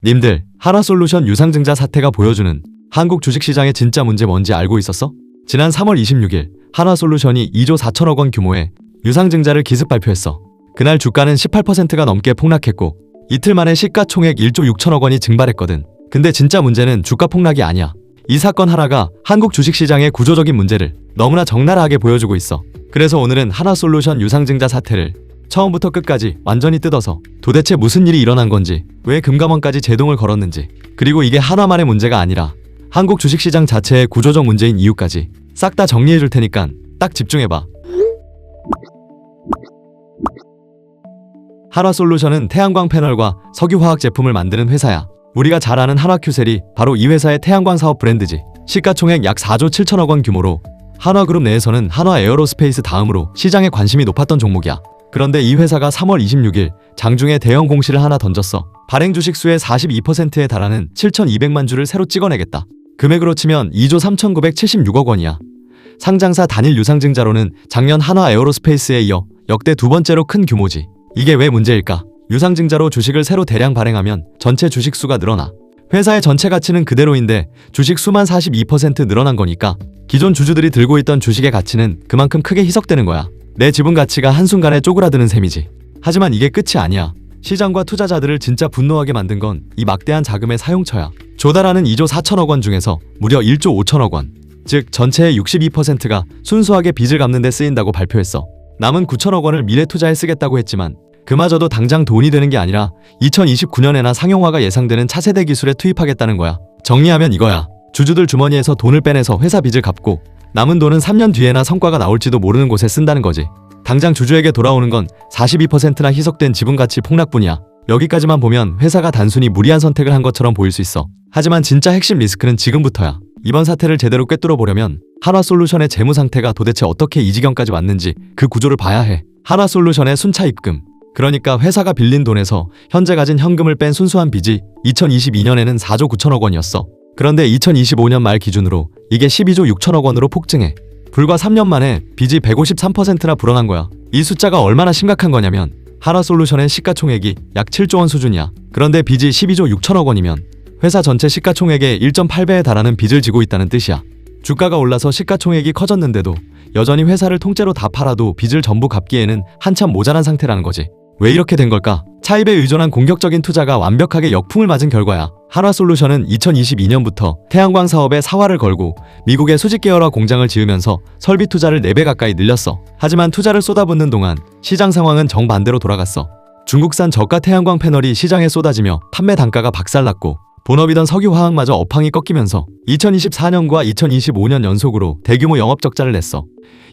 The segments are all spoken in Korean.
님들, 하나솔루션 유상증자 사태가 보여주는 한국 주식시장의 진짜 문제 뭔지 알고 있었어? 지난 3월 26일 하나솔루션이 2조 4천억 원 규모의 유상증자를 기습 발표했어. 그날 주가는 18%가 넘게 폭락했고 이틀 만에 시가총액 1조 6천억 원이 증발했거든. 근데 진짜 문제는 주가 폭락이 아니야. 이 사건 하나가 한국 주식시장의 구조적인 문제를 너무나 적나라하게 보여주고 있어. 그래서 오늘은 하나솔루션 유상증자 사태를 처음부터 끝까지 완전히 뜯어서 도대체 무슨 일이 일어난 건지, 왜 금감원까지 제동을 걸었는지, 그리고 이게 하나만의 문제가 아니라 한국 주식시장 자체의 구조적 문제인 이유까지 싹 다 정리해 줄 테니까 딱 집중해봐. 하나솔루션은 태양광 패널과 석유화학 제품을 만드는 회사야. 우리가 잘 아는 한화큐셀이 바로 이 회사의 태양광 사업 브랜드지. 시가총액 약 4조 7천억 원 규모로 한화그룹 내에서는 한화에어로스페이스 다음으로 시장에 관심이 높았던 종목이야. 그런데 이 회사가 3월 26일 장중에 대형 공시를 하나 던졌어. 발행 주식 수의 42%에 달하는 7,200만 주를 새로 찍어내겠다. 금액으로 치면 2조 3,976억 원이야. 상장사 단일 유상증자로는 작년 한화에어로스페이스에 이어 역대 두 번째로 큰 규모지. 이게 왜 문제일까? 유상증자로 주식을 새로 대량 발행하면 전체 주식 수가 늘어나. 회사의 전체 가치는 그대로인데 주식 수만 42% 늘어난 거니까 기존 주주들이 들고 있던 주식의 가치는 그만큼 크게 희석되는 거야. 내 지분 가치가 한순간에 쪼그라드는 셈이지. 하지만 이게 끝이 아니야. 시장과 투자자들을 진짜 분노하게 만든 건 이 막대한 자금의 사용처야. 조달하는 2조 4천억 원 중에서 무려 1조 5천억 원, 즉 전체의 62%가 순수하게 빚을 갚는 데 쓰인다고 발표했어. 남은 9천억 원을 미래 투자에 쓰겠다고 했지만 그마저도 당장 돈이 되는 게 아니라 2029년에나 상용화가 예상되는 차세대 기술에 투입하겠다는 거야. 정리하면 이거야. 주주들 주머니에서 돈을 빼내서 회사 빚을 갚고 남은 돈은 3년 뒤에나 성과가 나올지도 모르는 곳에 쓴다는 거지. 당장 주주에게 돌아오는 건 42%나 희석된 지분가치 폭락뿐이야. 여기까지만 보면 회사가 단순히 무리한 선택을 한 것처럼 보일 수 있어. 하지만 진짜 핵심 리스크는 지금부터야. 이번 사태를 제대로 꿰뚫어 보려면 하나솔루션의 재무 상태가 도대체 어떻게 이 지경까지 왔는지 그 구조를 봐야 해. 하나솔루션의 순차 입금, 그러니까 회사가 빌린 돈에서 현재 가진 현금을 뺀 순수한 빚이 2022년에는 4조 9천억 원이었어. 그런데 2025년 말 기준으로 이게 12조 6천억 원으로 폭증해. 불과 3년 만에 빚이 153%나 불어난 거야. 이 숫자가 얼마나 심각한 거냐면 하나솔루션의 시가총액이 약 7조 원 수준이야. 그런데 빚이 12조 6천억 원이면 회사 전체 시가총액의 1.8배에 달하는 빚을 지고 있다는 뜻이야. 주가가 올라서 시가총액이 커졌는데도 여전히 회사를 통째로 다 팔아도 빚을 전부 갚기에는 한참 모자란 상태라는 거지. 왜 이렇게 된 걸까? 차입에 의존한 공격적인 투자가 완벽하게 역풍을 맞은 결과야. 하나솔루션은 2022년부터 태양광 사업에 사활을 걸고 미국의 수직 계열화 공장을 지으면서 설비 투자를 4배 가까이 늘렸어. 하지만 투자를 쏟아붓는 동안 시장 상황은 정반대로 돌아갔어. 중국산 저가 태양광 패널이 시장에 쏟아지며 판매 단가가 박살났고 본업이던 석유화학마저 업황이 꺾이면서 2024년과 2025년 연속으로 대규모 영업 적자를 냈어.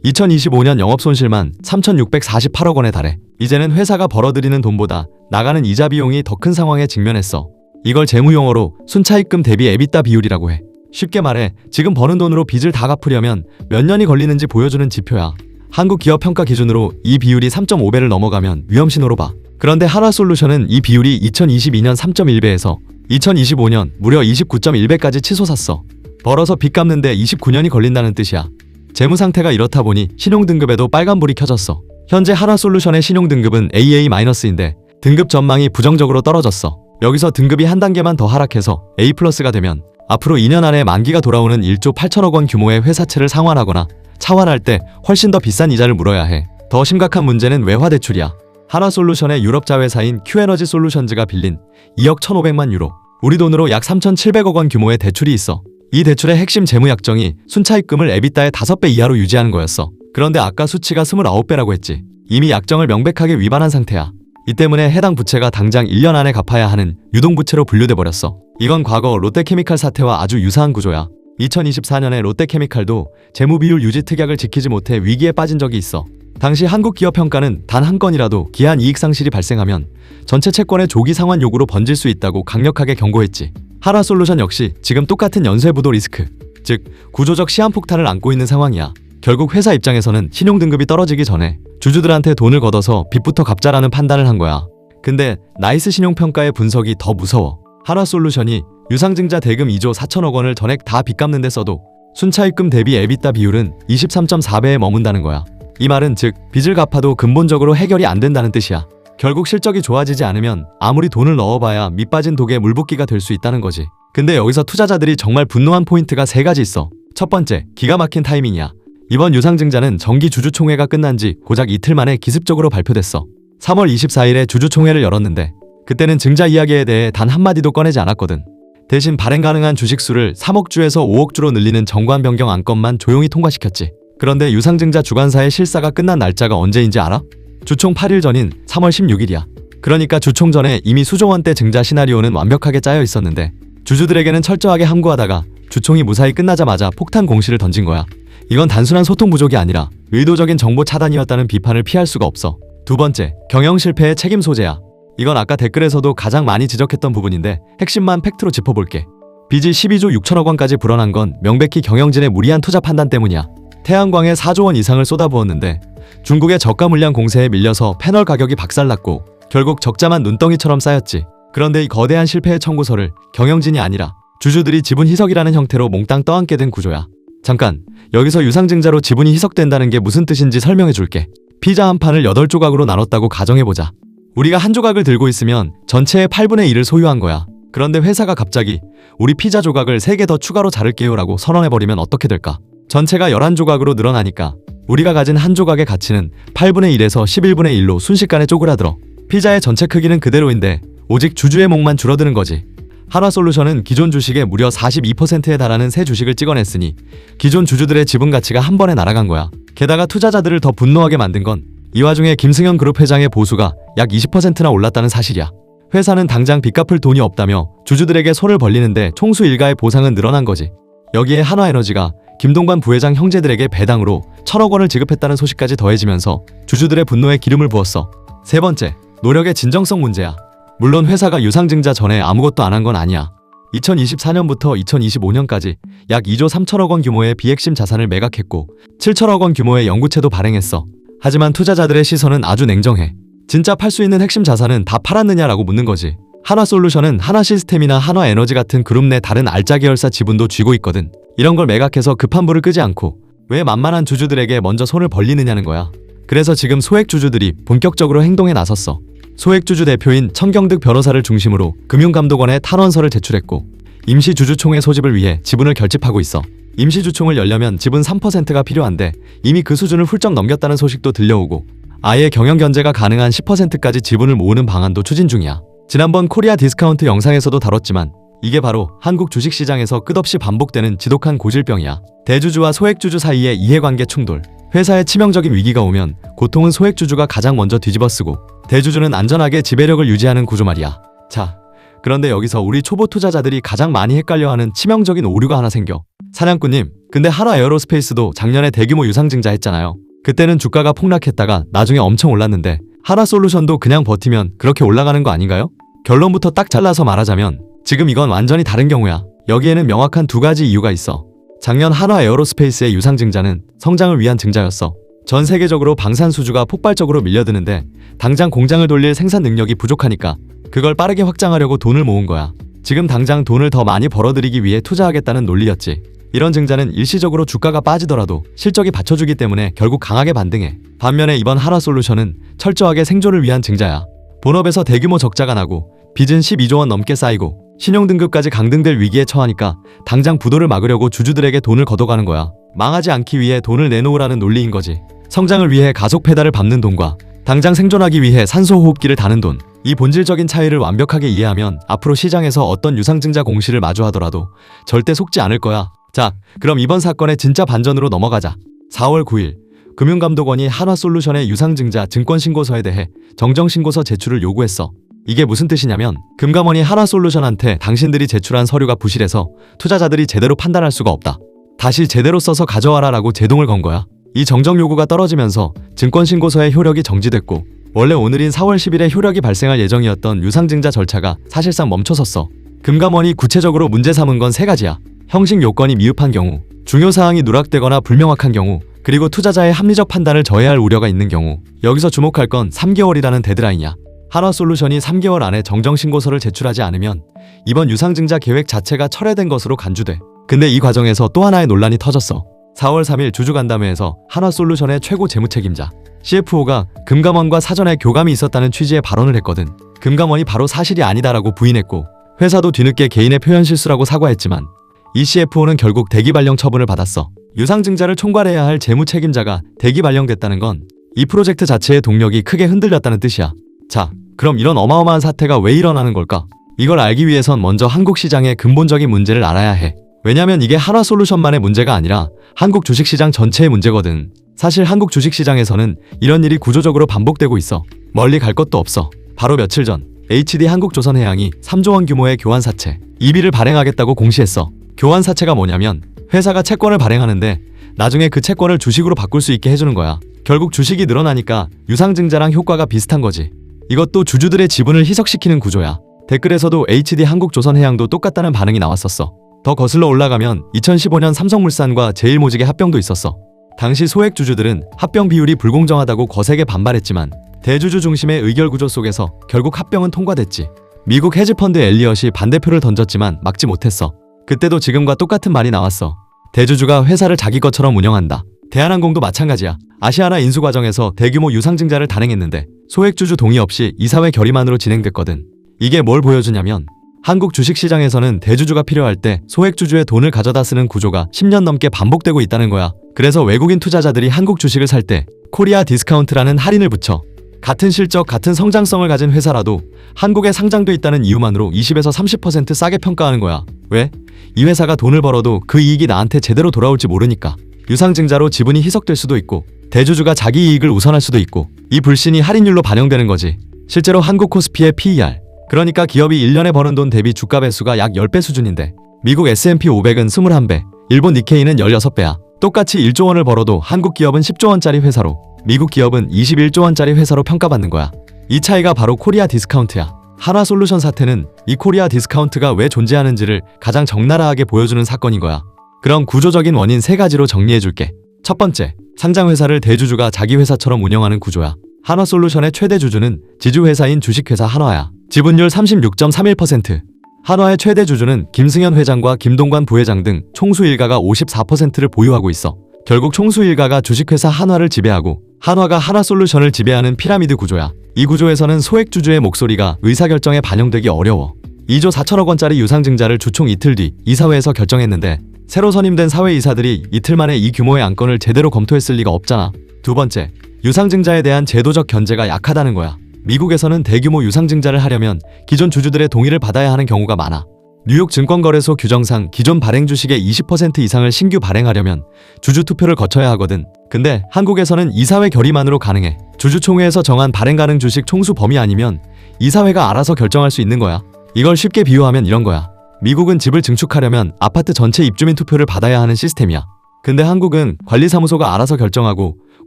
2025년 영업 손실만 3,648억 원에 달해. 이제는 회사가 벌어들이는 돈보다 나가는 이자 비용이 더 큰 상황에 직면했어. 이걸 재무용어로 순차입금 대비 에비타 비율이라고 해. 쉽게 말해 지금 버는 돈으로 빚을 다 갚으려면 몇 년이 걸리는지 보여주는 지표야. 한국 기업 평가 기준으로 이 비율이 3.5배를 넘어가면 위험신호로 봐. 그런데 하나솔루션은 이 비율이 2022년 3.1배에서 2025년 무려 29.1배까지 치솟았어. 벌어서 빚 갚는데 29년이 걸린다는 뜻이야. 재무 상태가 이렇다 보니 신용등급에도 빨간불이 켜졌어. 현재 하나솔루션의 신용등급은 AA-인데 등급 전망이 부정적으로 떨어졌어. 여기서 등급이 한 단계만 더 하락해서 A+가 되면 앞으로 2년 안에 만기가 돌아오는 1조 8천억 원 규모의 회사채를 상환하거나 차환할 때 훨씬 더 비싼 이자를 물어야 해. 더 심각한 문제는 외화대출이야. 하나솔루션의 유럽 자회사인 Q에너지 솔루션즈가 빌린 2억 1,500만 유로, 우리 돈으로 약 3,700억 원 규모의 대출이 있어. 이 대출의 핵심 재무 약정이 순차입금을 에비타의 5배 이하로 유지하는 거였어. 그런데 아까 수치가 29배라고 했지. 이미 약정을 명백하게 위반한 상태야. 이 때문에 해당 부채가 당장 1년 안에 갚아야 하는 유동부채로 분류돼 버렸어. 이건 과거 롯데케미칼 사태와 아주 유사한 구조야. 2024년에 롯데케미칼도 재무비율 유지 특약을 지키지 못해 위기에 빠진 적이 있어. 당시 한국기업평가는 단 한 건이라도 기한 이익 상실이 발생하면 전체 채권의 조기 상환 요구로 번질 수 있다고 강력하게 경고했지. 하나솔루션 역시 지금 똑같은 연쇄부도 리스크, 즉 구조적 시한폭탄을 안고 있는 상황이야. 결국 회사 입장에서는 신용등급이 떨어지기 전에 주주들한테 돈을 걷어서 빚부터 갚자라는 판단을 한 거야. 근데 나이스 신용평가의 분석이 더 무서워. 하나솔루션이 유상증자 대금 2조 4천억 원을 전액 다 빚 갚는 데 써도 순차입금 대비 에비타 비율은 23.4배에 머문다는 거야. 이 말은 즉 빚을 갚아도 근본적으로 해결이 안 된다는 뜻이야. 결국 실적이 좋아지지 않으면 아무리 돈을 넣어봐야 밑빠진 독에 물붓기가 될 수 있다는 거지. 근데 여기서 투자자들이 정말 분노한 포인트가 세 가지 있어. 첫 번째, 기가 막힌 타이밍이야. 이번 유상증자는 정기 주주총회가 끝난 지 고작 이틀 만에 기습적으로 발표됐어. 3월 24일에 주주총회를 열었는데 그때는 증자 이야기에 대해 단 한마디도 꺼내지 않았거든. 대신 발행 가능한 주식수를 3억 주에서 5억 주로 늘리는 정관 변경 안건만 조용히 통과시켰지. 그런데 유상증자 주관사의 실사가 끝난 날짜가 언제인지 알아? 주총 8일 전인 3월 16일이야. 그러니까 주총 전에 이미 수조 원대 증자 시나리오는 완벽하게 짜여 있었는데 주주들에게는 철저하게 함구하다가 주총이 무사히 끝나자마자 폭탄 공시를 던진 거야. 이건 단순한 소통 부족이 아니라 의도적인 정보 차단이었다는 비판을 피할 수가 없어. 두 번째, 경영 실패의 책임 소재야. 이건 아까 댓글에서도 가장 많이 지적했던 부분인데 핵심만 팩트로 짚어볼게. 빚이 12조 6천억 원까지 불어난 건 명백히 경영진의 무리한 투자 판단 때문이야. 태양광에 4조 원 이상을 쏟아부었는데 중국의 저가 물량 공세에 밀려서 패널 가격이 박살났고 결국 적자만 눈덩이처럼 쌓였지. 그런데 이 거대한 실패의 청구서를 경영진이 아니라 주주들이 지분 희석이라는 형태로 몽땅 떠안게 된 구조야. 잠깐, 여기서 유상증자로 지분이 희석된다는 게 무슨 뜻인지 설명해 줄게. 피자 한 판을 8조각으로 나눴다고 가정해보자. 우리가 한 조각을 들고 있으면 전체의 8분의 1을 소유한 거야. 그런데 회사가 갑자기 우리 피자 조각을 3개 더 추가로 자를게요 라고 선언해버리면 어떻게 될까? 전체가 11조각으로 늘어나니까 우리가 가진 한 조각의 가치는 8분의 1에서 11분의 1로 순식간에 쪼그라들어. 피자의 전체 크기는 그대로인데 오직 주주의 몫만 줄어드는 거지. 한화솔루션은 기존 주식의 무려 42%에 달하는 새 주식을 찍어냈으니 기존 주주들의 지분 가치가 한 번에 날아간 거야. 게다가 투자자들을 더 분노하게 만든 건 이 와중에 김승현 그룹 회장의 보수가 약 20%나 올랐다는 사실이야. 회사는 당장 빚 갚을 돈이 없다며 주주들에게 손을 벌리는데 총수 일가의 보상은 늘어난 거지. 여기에 한화에너지가 김동관 부회장 형제들에게 배당으로 1,000억 원을 지급했다는 소식까지 더해지면서 주주들의 분노에 기름을 부었어. 세 번째, 노력의 진정성 문제야. 물론 회사가 유상증자 전에 아무것도 안 한 건 아니야. 2024년부터 2025년까지 약 2조 3천억 원 규모의 비핵심 자산을 매각했고 7천억 원 규모의 연구체도 발행했어. 하지만 투자자들의 시선은 아주 냉정해. 진짜 팔 수 있는 핵심 자산은 다 팔았느냐라고 묻는 거지. 한화솔루션은 한화시스템이나 한화에너지 같은 그룹 내 다른 알짜 계열사 지분도 쥐고 있거든. 이런 걸 매각해서 급한 불을 끄지 않고 왜 만만한 주주들에게 먼저 손을 벌리느냐는 거야. 그래서 지금 소액 주주들이 본격적으로 행동에 나섰어. 소액주주 대표인 천경득 변호사를 중심으로 금융감독원에 탄원서를 제출했고 임시주주총회 소집을 위해 지분을 결집하고 있어. 임시주총을 열려면 지분 3%가 필요한데 이미 그 수준을 훌쩍 넘겼다는 소식도 들려오고 아예 경영견제가 가능한 10%까지 지분을 모으는 방안도 추진 중이야. 지난번 코리아 디스카운트 영상에서도 다뤘지만 이게 바로 한국 주식시장에서 끝없이 반복되는 지독한 고질병이야. 대주주와 소액주주 사이의 이해관계 충돌. 회사에 치명적인 위기가 오면 고통은 소액주주가 가장 먼저 뒤집어쓰고 대주주는 안전하게 지배력을 유지하는 구조 말이야. 자, 그런데 여기서 우리 초보 투자자들이 가장 많이 헷갈려하는 치명적인 오류가 하나 생겨. 사냥꾼님, 근데 한화에어로스페이스도 작년에 대규모 유상증자 했잖아요. 그때는 주가가 폭락했다가 나중에 엄청 올랐는데 한화솔루션도 그냥 버티면 그렇게 올라가는 거 아닌가요? 결론부터 딱 잘라서 말하자면 지금 이건 완전히 다른 경우야. 여기에는 명확한 두 가지 이유가 있어. 작년 한화에어로스페이스의 유상증자는 성장을 위한 증자였어. 전 세계적으로 방산수주가 폭발적으로 밀려드는데 당장 공장을 돌릴 생산 능력이 부족하니까 그걸 빠르게 확장하려고 돈을 모은 거야. 지금 당장 돈을 더 많이 벌어들이기 위해 투자하겠다는 논리였지. 이런 증자는 일시적으로 주가가 빠지더라도 실적이 받쳐주기 때문에 결국 강하게 반등해. 반면에 이번 한화솔루션은 철저하게 생존을 위한 증자야. 본업에서 대규모 적자가 나고 빚은 12조 원 넘게 쌓이고 신용등급까지 강등될 위기에 처하니까 당장 부도를 막으려고 주주들에게 돈을 걷어가는 거야. 망하지 않기 위해 돈을 내놓으라는 논리인 거지. 성장을 위해 가속 페달을 밟는 돈과 당장 생존하기 위해 산소호흡기를 다는 돈. 이 본질적인 차이를 완벽하게 이해하면 앞으로 시장에서 어떤 유상증자 공시를 마주하더라도 절대 속지 않을 거야. 자, 그럼 이번 사건의 진짜 반전으로 넘어가자. 4월 9일 금융감독원이 한화솔루션의 유상증자 증권신고서에 대해 정정신고서 제출을 요구했어. 이게 무슨 뜻이냐면 금감원이 한화솔루션한테 당신들이 제출한 서류가 부실해서 투자자들이 제대로 판단할 수가 없다. 다시 제대로 써서 가져와라 라고 제동을 건 거야. 이 정정 요구가 떨어지면서 증권신고서의 효력이 정지됐고 원래 오늘인 4월 10일에 효력이 발생할 예정이었던 유상증자 절차가 사실상 멈춰섰어. 금감원이 구체적으로 문제 삼은 건 3가지야. 형식 요건이 미흡한 경우, 중요사항이 누락되거나 불명확한 경우, 그리고 투자자의 합리적 판단을 저해할 우려가 있는 경우. 여기서 주목할 건 3개월이라는 데드라인이야. 한화솔루션이 3개월 안에 정정신고서를 제출하지 않으면 이번 유상증자 계획 자체가 철회된 것으로 간주돼. 근데 이 과정에서 또 하나의 논란이 터졌어. 4월 3일 주주간담회에서 한화솔루션의 최고 재무책임자 CFO가 금감원과 사전에 교감이 있었다는 취지의 발언을 했거든. 금감원이 바로 사실이 아니다라고 부인했고 회사도 뒤늦게 개인의 표현 실수라고 사과했지만 이 CFO는 결국 대기 발령 처분을 받았어. 유상증자를 총괄해야 할 재무 책임자가 대기 발령됐다는 건 이 프로젝트 자체의 동력이 크게 흔들렸다는 뜻이야. 자, 그럼 이런 어마어마한 사태가 왜 일어나는 걸까? 이걸 알기 위해선 먼저 한국 시장의 근본적인 문제를 알아야 해. 왜냐면 이게 한화솔루션만의 문제가 아니라 한국 주식시장 전체의 문제거든. 사실 한국 주식시장에서는 이런 일이 구조적으로 반복되고 있어. 멀리 갈 것도 없어. 바로 며칠 전 HD 한국조선해양이 3조 원 규모의 교환사채 EB를 발행하겠다고 공시했어. 교환사채가 뭐냐면 회사가 채권을 발행하는데 나중에 그 채권을 주식으로 바꿀 수 있게 해주는 거야. 결국 주식이 늘어나니까 유상증자랑 효과가 비슷한 거지. 이것도 주주들의 지분을 희석시키는 구조야. 댓글에서도 HD 한국조선해양도 똑같다는 반응이 나왔었어. 더 거슬러 올라가면 2015년 삼성물산과 제일모직의 합병도 있었어. 당시 소액 주주들은 합병 비율이 불공정하다고 거세게 반발했지만 대주주 중심의 의결 구조 속에서 결국 합병은 통과됐지. 미국 헤지펀드 엘리엇이 반대표를 던졌지만 막지 못했어. 그때도 지금과 똑같은 말이 나왔어. 대주주가 회사를 자기 것처럼 운영한다. 대한항공도 마찬가지야. 아시아나 인수 과정에서 대규모 유상증자를 단행했는데 소액주주 동의 없이 이사회 결의만으로 진행됐거든. 이게 뭘 보여주냐면 한국 주식시장에서는 대주주가 필요할 때 소액주주의 돈을 가져다 쓰는 구조가 10년 넘게 반복되고 있다는 거야. 그래서 외국인 투자자들이 한국 주식을 살 때 코리아 디스카운트라는 할인을 붙여 같은 실적, 같은 성장성을 가진 회사라도 한국에 상장돼 있다는 이유만으로 20에서 30% 싸게 평가하는 거야. 왜? 이 회사가 돈을 벌어도 그 이익이 나한테 제대로 돌아올지 모르니까. 유상증자로 지분이 희석될 수도 있고 대주주가 자기 이익을 우선할 수도 있고 이 불신이 할인율로 반영되는 거지. 실제로 한국 코스피의 PER, 그러니까 기업이 1년에 버는 돈 대비 주가 배수가 약 10배 수준인데 미국 S&P 500은 21배, 일본 니케이는 16배야. 똑같이 1조 원을 벌어도 한국 기업은 10조 원짜리 회사로 미국 기업은 21조 원짜리 회사로 평가받는 거야. 이 차이가 바로 코리아 디스카운트야. 한화솔루션 사태는 이 코리아 디스카운트가 왜 존재하는지를 가장 적나라하게 보여주는 사건인 거야. 그럼 구조적인 원인 3가지로 정리해줄게. 첫 번째, 상장회사를 대주주가 자기 회사처럼 운영하는 구조야. 한화솔루션의 최대 주주는 지주회사인 주식회사 한화야. 지분율 36.31%. 한화의 최대 주주는 김승현 회장과 김동관 부회장 등 총수 일가가 54%를 보유하고 있어. 결국 총수 일가가 주식회사 한화를 지배하고 한화가 한화솔루션을 지배하는 피라미드 구조야. 이 구조에서는 소액 주주의 목소리가 의사결정에 반영되기 어려워. 2조 4천억 원짜리 유상증자를 주총 이틀 뒤 이사회에서 결정했는데 새로 선임된 사회이사들이 이틀 만에 이 규모의 안건을 제대로 검토했을 리가 없잖아. 두 번째, 유상증자에 대한 제도적 견제가 약하다는 거야. 미국에서는 대규모 유상증자를 하려면 기존 주주들의 동의를 받아야 하는 경우가 많아. 뉴욕 증권거래소 규정상 기존 발행 주식의 20% 이상을 신규 발행하려면 주주 투표를 거쳐야 하거든. 근데 한국에서는 이사회 결의만으로 가능해. 주주총회에서 정한 발행 가능 주식 총수 범위 아니면 이사회가 알아서 결정할 수 있는 거야. 이걸 쉽게 비유하면 이런 거야. 미국은 집을 증축하려면 아파트 전체 입주민 투표를 받아야 하는 시스템이야. 근데 한국은 관리사무소가 알아서 결정하고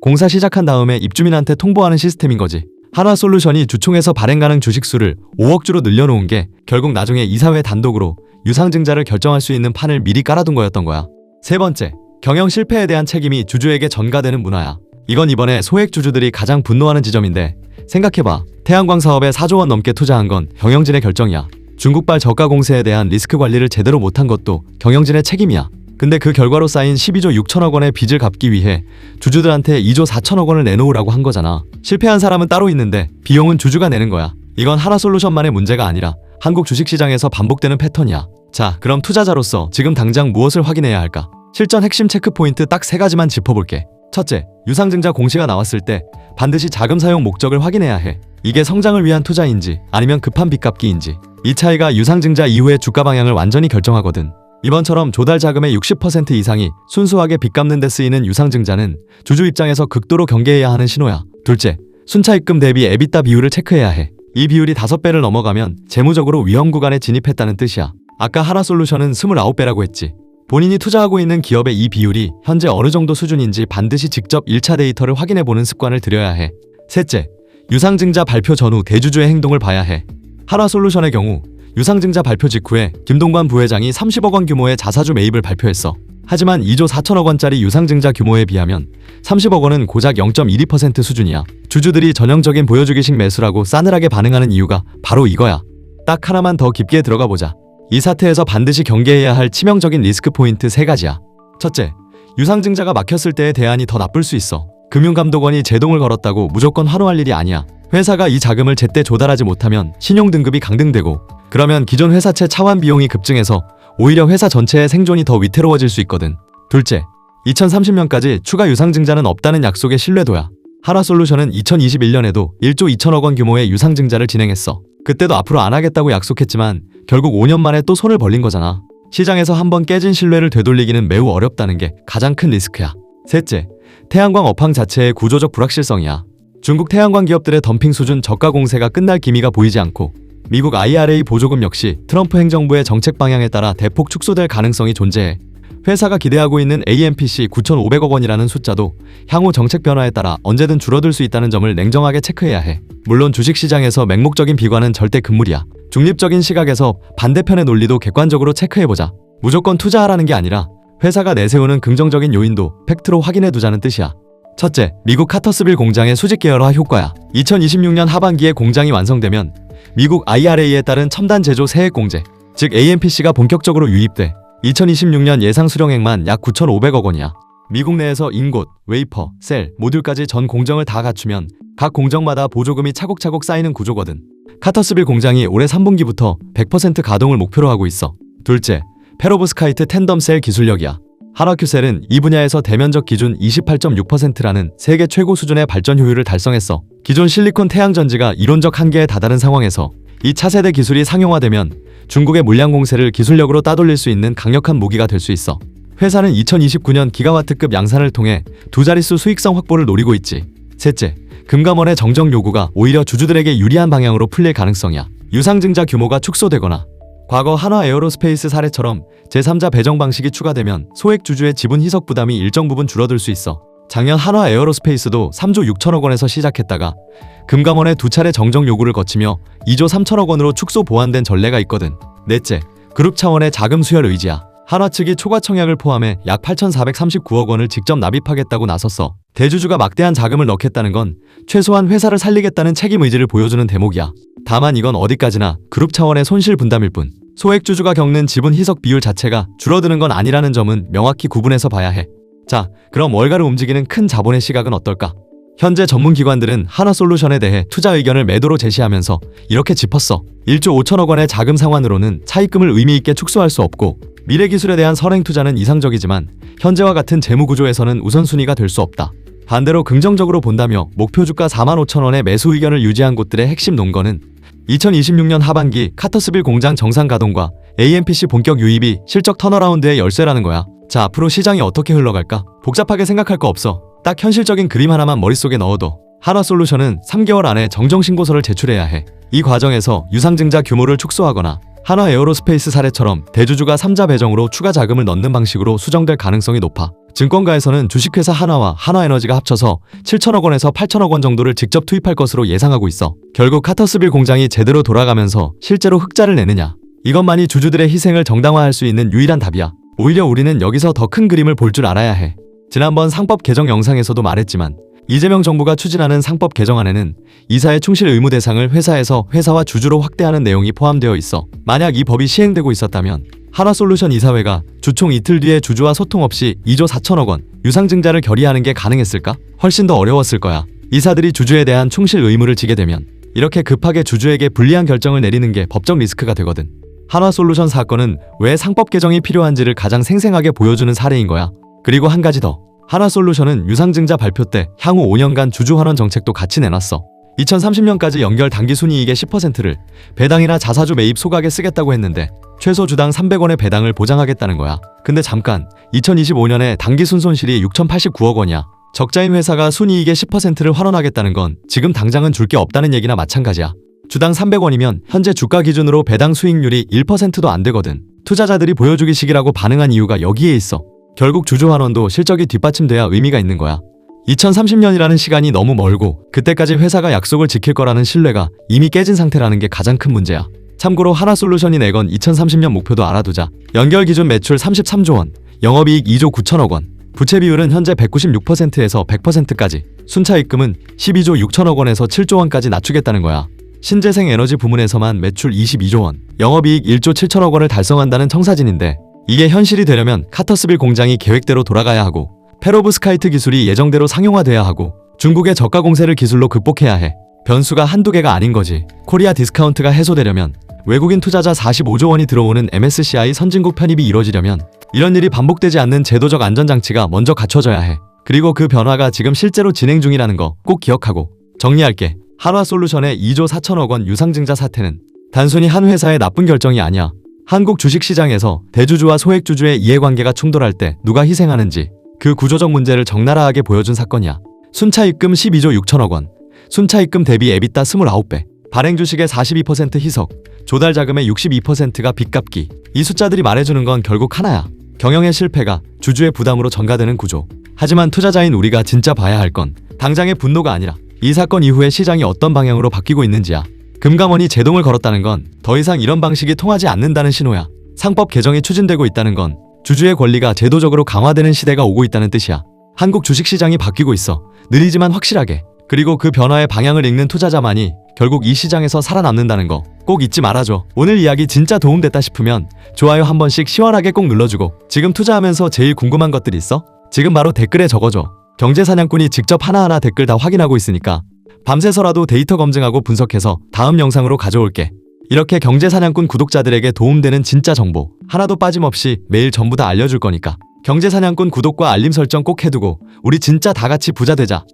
공사 시작한 다음에 입주민한테 통보하는 시스템인 거지. 한화솔루션이 주총에서 발행 가능 주식 수를 5억 주로 늘려놓은 게 결국 나중에 이사회 단독으로 유상증자를 결정할 수 있는 판을 미리 깔아둔 거였던 거야. 세 번째, 경영 실패에 대한 책임이 주주에게 전가되는 문화야. 이건 이번에 소액 주주들이 가장 분노하는 지점인데 생각해봐. 태양광 사업에 4조 원 넘게 투자한 건 경영진의 결정이야. 중국발 저가 공세에 대한 리스크 관리를 제대로 못한 것도 경영진의 책임이야. 근데 그 결과로 쌓인 12조 6천억 원의 빚을 갚기 위해 주주들한테 2조 4천억 원을 내놓으라고 한 거잖아. 실패한 사람은 따로 있는데 비용은 주주가 내는 거야. 이건 한화솔루션만의 문제가 아니라 한국 주식시장에서 반복되는 패턴이야. 자, 그럼 투자자로서 지금 당장 무엇을 확인해야 할까? 실전 핵심 체크포인트 딱 3가지만 짚어볼게. 첫째, 유상증자 공시가 나왔을 때 반드시 자금 사용 목적을 확인해야 해. 이게 성장을 위한 투자인지 아니면 급한 빚 갚기인지. 이 차이가 유상증자 이후의 주가 방향을 완전히 결정하거든. 이번처럼 조달 자금의 60% 이상이 순수하게 빚 갚는 데 쓰이는 유상증자는 주주 입장에서 극도로 경계해야 하는 신호야. 둘째, 순차입금 대비 에비타 비율을 체크해야 해. 이 비율이 5배를 넘어가면 재무적으로 위험 구간에 진입했다는 뜻이야. 아까 한화솔루션은 29배라고 했지. 본인이 투자하고 있는 기업의 이 비율이 현재 어느 정도 수준인지 반드시 직접 1차 데이터를 확인해보는 습관을 들여야 해. 셋째, 유상증자 발표 전후 대주주의 행동을 봐야 해. 한화솔루션의 경우 유상증자 발표 직후에 김동관 부회장이 30억 원 규모의 자사주 매입을 발표했어. 하지만 2조 4천억 원짜리 유상증자 규모에 비하면 30억 원은 고작 0.12% 수준이야. 주주들이 전형적인 보여주기식 매수라고 싸늘하게 반응하는 이유가 바로 이거야. 딱 하나만 더 깊게 들어가 보자. 이 사태에서 반드시 경계해야 할 치명적인 리스크 포인트 3가지야. 첫째, 유상증자가 막혔을 때의 대안이 더 나쁠 수 있어. 금융감독원이 제동을 걸었다고 무조건 환호할 일이 아니야. 회사가 이 자금을 제때 조달하지 못하면 신용등급이 강등되고, 그러면 기존 회사채 차환 비용이 급증해서 오히려 회사 전체의 생존이 더 위태로워질 수 있거든. 둘째, 2030년까지 추가 유상증자는 없다는 약속의 신뢰도야. 하나솔루션은 2021년에도 1조 2천억 원 규모의 유상증자를 진행했어. 그때도 앞으로 안 하겠다고 약속했지만 결국 5년 만에 또 손을 벌린 거잖아. 시장에서 한번 깨진 신뢰를 되돌리기는 매우 어렵다는 게 가장 큰 리스크야. 셋째, 태양광 업황 자체의 구조적 불확실성이야. 중국 태양광 기업들의 덤핑 수준 저가 공세가 끝날 기미가 보이지 않고, 미국 IRA 보조금 역시 트럼프 행정부의 정책 방향에 따라 대폭 축소될 가능성이 존재해. 회사가 기대하고 있는 AMPC 9,500억 원이라는 숫자도 향후 정책 변화에 따라 언제든 줄어들 수 있다는 점을 냉정하게 체크해야 해. 물론 주식시장에서 맹목적인 비관은 절대 금물이야. 중립적인 시각에서 반대편의 논리도 객관적으로 체크해보자. 무조건 투자하라는 게 아니라 회사가 내세우는 긍정적인 요인도 팩트로 확인해두자는 뜻이야. 첫째, 미국 카터스빌 공장의 수직 계열화 효과야. 2026년 하반기에 공장이 완성되면 미국 IRA에 따른 첨단 제조 세액 공제, 즉 AMPC가 본격적으로 유입돼 2026년 예상 수령액만 약 9,500억 원이야. 미국 내에서 인곳, 웨이퍼, 셀, 모듈까지 전 공정을 다 갖추면 각 공정마다 보조금이 차곡차곡 쌓이는 구조거든. 카터스빌 공장이 올해 3분기부터 100% 가동을 목표로 하고 있어. 둘째, 페로브스카이트 텐덤 셀 기술력이야. 한화큐셀은 이 분야에서 대면적 기준 28.6%라는 세계 최고 수준의 발전 효율을 달성했어. 기존 실리콘 태양전지가 이론적 한계에 다다른 상황에서 이 차세대 기술이 상용화되면 중국의 물량 공세를 기술력으로 따돌릴 수 있는 강력한 무기가 될 수 있어. 회사는 2029년 기가와트급 양산을 통해 두 자릿수 수익성 확보를 노리고 있지. 셋째, 금감원의 정정 요구가 오히려 주주들에게 유리한 방향으로 풀릴 가능성이야. 유상증자 규모가 축소되거나 과거 한화 에어로스페이스 사례처럼 제3자 배정 방식이 추가되면 소액 주주의 지분 희석 부담이 일정 부분 줄어들 수 있어. 작년 한화 에어로스페이스도 3조 6천억 원에서 시작했다가 금감원의 두 차례 정정 요구를 거치며 2조 3천억 원으로 축소 보완된 전례가 있거든. 넷째, 그룹 차원의 자금 수혈 의지야. 한화 측이 초과 청약을 포함해 약 8,439억 원을 직접 납입하겠다고 나섰어. 대주주가 막대한 자금을 넣겠다는 건 최소한 회사를 살리겠다는 책임 의지를 보여주는 대목이야. 다만 이건 어디까지나 그룹 차원의 손실 분담일 뿐, 소액 주주가 겪는 지분 희석 비율 자체가 줄어드는 건 아니라는 점은 명확히 구분해서 봐야 해. 자, 그럼 월가를 움직이는 큰 자본의 시각은 어떨까? 현재 전문기관들은 한화솔루션에 대해 투자 의견을 매도로 제시하면서 이렇게 짚었어. 1조 5천억 원의 자금 상환으로는 차입금을 의미있게 축소할 수 없고, 미래 기술에 대한 선행 투자는 이상적이지만 현재와 같은 재무 구조에서는 우선순위가 될 수 없다. 반대로 긍정적으로 본다며 목표 주가 45,000원의 매수 의견을 유지한 곳들의 핵심 논거는 2026년 하반기 카터스빌 공장 정상 가동과 AMPC 본격 유입이 실적 턴어라운드의 열쇠라는 거야. 자, 앞으로 시장이 어떻게 흘러갈까? 복잡하게 생각할 거 없어. 딱 현실적인 그림 하나만 머릿속에 넣어둬. 한화솔루션은 3개월 안에 정정신고서를 제출해야 해. 이 과정에서 유상증자 규모를 축소하거나 한화 에어로스페이스 사례처럼 대주주가 3자 배정으로 추가 자금을 넣는 방식으로 수정될 가능성이 높아. 증권가에서는 주식회사 한화와 한화에너지가 합쳐서 7천억 원에서 8천억 원 정도를 직접 투입할 것으로 예상하고 있어. 결국 카터스빌 공장이 제대로 돌아가면서 실제로 흑자를 내느냐, 이것만이 주주들의 희생을 정당화할 수 있는 유일한 답이야. 오히려 우리는 여기서 더 큰 그림을 볼 줄 알아야 해. 지난번 상법 개정 영상에서도 말했지만 이재명 정부가 추진하는 상법 개정안에는 이사의 충실 의무 대상을 회사에서 회사와 주주로 확대하는 내용이 포함되어 있어. 만약 이 법이 시행되고 있었다면 한화솔루션 이사회가 주총 이틀 뒤에 주주와 소통 없이 2조 4천억 원 유상증자를 결의하는 게 가능했을까? 훨씬 더 어려웠을 거야. 이사들이 주주에 대한 충실 의무를 지게 되면 이렇게 급하게 주주에게 불리한 결정을 내리는 게 법적 리스크가 되거든. 한화솔루션 사건은 왜 상법 개정이 필요한지를 가장 생생하게 보여주는 사례인 거야. 그리고 한 가지 더. 한화솔루션은 유상증자 발표 때 향후 5년간 주주환원 정책도 같이 내놨어. 2030년까지 연결 당기순이익의 10%를 배당이나 자사주 매입 소각에 쓰겠다고 했는데 최소 주당 300원의 배당을 보장하겠다는 거야. 근데 잠깐, 2025년에 당기순 손실이 6,089억 원이야. 적자인 회사가 순이익의 10%를 환원하겠다는 건 지금 당장은 줄 게 없다는 얘기나 마찬가지야. 주당 300원이면 현재 주가 기준으로 배당 수익률이 1%도 안 되거든. 투자자들이 보여주기식이라고 반응한 이유가 여기에 있어. 결국 주주 환원도 실적이 뒷받침돼야 의미가 있는 거야. 2030년이라는 시간이 너무 멀고 그때까지 회사가 약속을 지킬 거라는 신뢰가 이미 깨진 상태라는 게 가장 큰 문제야. 참고로 한화솔루션이 내건 2030년 목표도 알아두자. 연결 기준 매출 33조 원, 영업이익 2조 9천억 원, 부채 비율은 현재 196%에서 100%까지, 순차입금은 12조 6천억 원에서 7조 원까지 낮추겠다는 거야. 신재생 에너지 부문에서만 매출 22조 원, 영업이익 1조 7천억 원을 달성한다는 청사진인데 이게 현실이 되려면 카터스빌 공장이 계획대로 돌아가야 하고 페로브스카이트 기술이 예정대로 상용화돼야 하고 중국의 저가 공세를 기술로 극복해야 해. 변수가 한두 개가 아닌 거지. 코리아 디스카운트가 해소되려면, 외국인 투자자 45조 원이 들어오는 MSCI 선진국 편입이 이뤄지려면 이런 일이 반복되지 않는 제도적 안전장치가 먼저 갖춰져야 해. 그리고 그 변화가 지금 실제로 진행 중이라는 거 꼭 기억하고. 정리할게. 한화솔루션의 2조 4천억 원 유상증자 사태는 단순히 한 회사의 나쁜 결정이 아니야. 한국 주식시장에서 대주주와 소액주주의 이해관계가 충돌할 때 누가 희생하는지 그 구조적 문제를 적나라하게 보여준 사건이야. 순차입금 12조 6천억 원, 순차입금 대비 EBITDA 29배, 발행주식의 42% 희석, 조달자금의 62%가 빚갚기. 이 숫자들이 말해주는 건 결국 하나야. 경영의 실패가 주주의 부담으로 전가되는 구조. 하지만 투자자인 우리가 진짜 봐야 할 건 당장의 분노가 아니라 이 사건 이후에 시장이 어떤 방향으로 바뀌고 있는지야. 금감원이 제동을 걸었다는 건 더 이상 이런 방식이 통하지 않는다는 신호야. 상법 개정이 추진되고 있다는 건 주주의 권리가 제도적으로 강화되는 시대가 오고 있다는 뜻이야. 한국 주식시장이 바뀌고 있어. 느리지만 확실하게. 그리고 그 변화의 방향을 읽는 투자자만이 결국 이 시장에서 살아남는다는 거 꼭 잊지 말아줘. 오늘 이야기 진짜 도움됐다 싶으면 좋아요 한 번씩 시원하게 꼭 눌러주고, 지금 투자하면서 제일 궁금한 것들 있어? 지금 바로 댓글에 적어줘. 경제사냥꾼이 직접 하나하나 댓글 다 확인하고 있으니까 밤새서라도 데이터 검증하고 분석해서 다음 영상으로 가져올게. 이렇게 경제사냥꾼 구독자들에게 도움되는 진짜 정보 하나도 빠짐없이 매일 전부 다 알려줄 거니까 경제사냥꾼 구독과 알림 설정 꼭 해두고 우리 진짜 다 같이 부자 되자.